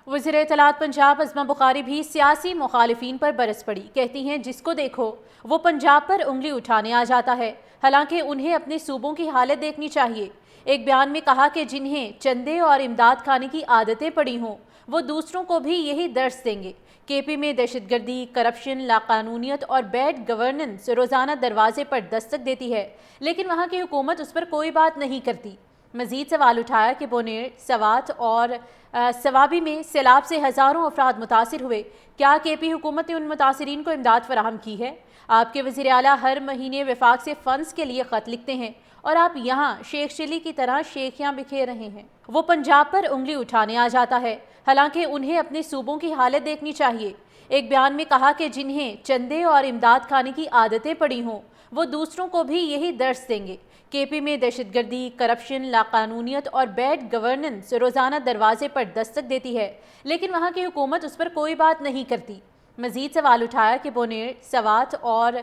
वज़ीर इत्तलात पंजाब अज़मा बुखारी भी सियासी मुखालिफिन पर बरस पड़ी। कहती हैं जिसको देखो वो पंजाब पर उंगली उठाने आ जाता है, हालांकि उन्हें अपने सूबों की हालत देखनी चाहिए। एक बयान में कहा कि जिन्हें चंदे और इमदाद खाने की आदतें पड़ी हों वो दूसरों को भी यही दर्स देंगे। केपी में दहशतगर्दी, करप्शन, लाकानूनियत और बैड गवर्नेंस रोज़ाना दरवाजे पर दस्तक देती है, लेकिन वहाँ की हुकूमत उस पर कोई बात नहीं करती। मजीद सवाल उठाया कि बोनेर, सवात और सवाबी में सैलाब से हज़ारों अफराद मुतासिर हुए। क्या के पी हुकूमत ने उन मुतासरीन को इमदाद फराहम की है? आपके वज़ीर आला हर महीने वफाक से फ़ंड्स के लिए ख़त लिखते हैं और आप यहाँ शेख चिली की तरह शेखियाँ बिखेर रहे हैं। वो पंजाब पर उंगली उठाने आ जाता है, हालांकि उन्हें अपने सूबों की हालत देखनी चाहिए। एक बयान में कहा कि जिन्हें चंदे और इमदाद खाने की आदतें पड़ी हों वो दूसरों को भी यही दर्स देंगे। केपी में दहशतगर्दी, करप्शन, लाकानूनियत और बैड गवर्नेंस रोज़ाना दरवाजे पर दस्तक देती है, लेकिन वहाँ की हुकूमत उस पर कोई बात नहीं करती। मजीद सवाल उठाया कि बोनेर, सवात और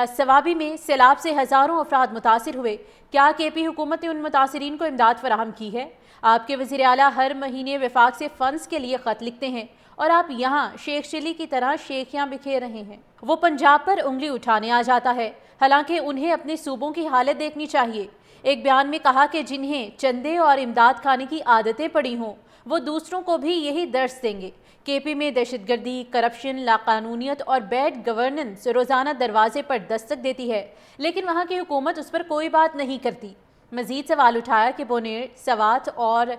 सवाबी में सैलाब से हज़ारों अफराद मुतासिर हुए। क्या के पी हुकूमत ने उन मुतासरीन को इमदाद फराहम की है? आपके वज़ीर आला हर महीने वफाक से फ़ंड्स के लिए ख़त लिखते हैं और आप यहाँ शेख चिली की तरह शेखियाँ बिखेर रहे हैं। वो पंजाब पर उंगली उठाने आ जाता है, हालांकि उन्हें अपने सूबों की हालत देखनी चाहिए। एक बयान में कहा कि जिन्हें चंदे और इमदाद खाने की आदतें पड़ी हों वो दूसरों को भी यही दर्स देंगे। केपी में दहशतगर्दी, करप्शन, लाकानूनियत और बैड गवर्नेंस रोज़ाना दरवाजे पर दस्तक देती है, लेकिन वहाँ की हुकूमत उस पर कोई बात नहीं करती। मजीद सवाल उठाया कि बोनेर, सवात और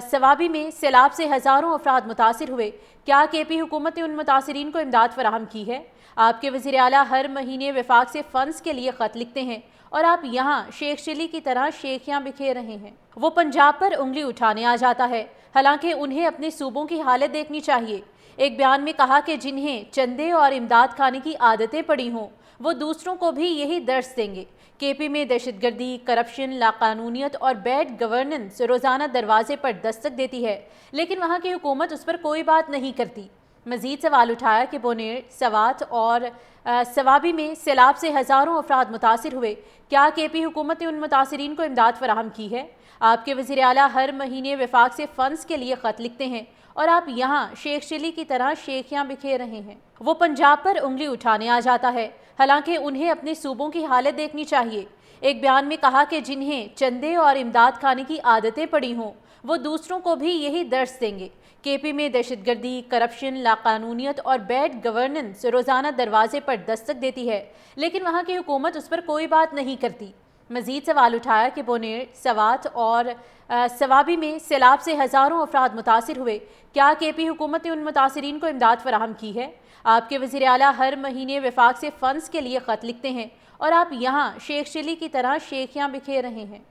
सवाबी में सैलाब से हज़ारों अफराद मुतासिर हुए। क्या के पी हुकूमत ने उन मुतासरीन को इमदाद फराहम की है? आपके वज़ीर आला हर महीने वफाक से फ़ंड्स के लिए ख़त लिखते हैं और आप यहाँ शेख चिली की तरह शेखियाँ बिखेर रहे हैं। वो पंजाब पर उंगली उठाने आ जाता है, हालांकि उन्हें अपने सूबों की हालत देखनी चाहिए। एक बयान में कहा कि जिन्हें चंदे और इमदाद खाने की आदतें पड़ी हों वो दूसरों को भी यही दर्स देंगे। केपी में दहशतगर्दी, करप्शन, लाकानूनियत और बैड गवर्नेंस रोज़ाना दरवाजे पर दस्तक देती है, लेकिन वहाँ की हुकूमत उस पर कोई बात नहीं करती। मजीद सवाल उठाया कि बोनेर, सवात और सवाबी में सैलाब से हज़ारों अफराद मुतासिर हुए। क्या के पी हुकूमत ने उन मुतासरीन को इमदाद फराहम की है? आपके वज़ीर आला हर महीने वफाक से फ़ंड्स के लिए ख़त लिखते हैं और आप यहाँ शेख चिली की तरह शेखियाँ बिखेर रहे हैं। वो पंजाब पर उंगली उठाने आ जाता है, हालांकि उन्हें अपने सूबों की हालत देखनी चाहिए। एक बयान में कहा कि जिन्हें चंदे और इमदाद खाने की आदतें पड़ी हों वो दूसरों को भी यही दर्स देंगे। केपी में दहशतगर्दी, करप्शन, लाकानूनियत और बैड गवर्नेंस रोज़ाना दरवाजे पर दस्तक देती है, लेकिन वहाँ की हुकूमत उस पर कोई बात नहीं करती। मजीद सवाल उठाया कि बोनेर, सवात और सवाबी में सैलाब से हज़ारों अफराद मुतासिर हुए। क्या के पी हुकूमत ने उन मुतासरीन को इमदाद फराहम की है? आपके वज़ीर आला हर महीने वफाक से फ़ंड्स के लिए ख़त लिखते हैं और आप यहाँ शेख चिली की तरह शेखियाँ बिखेर रहे हैं।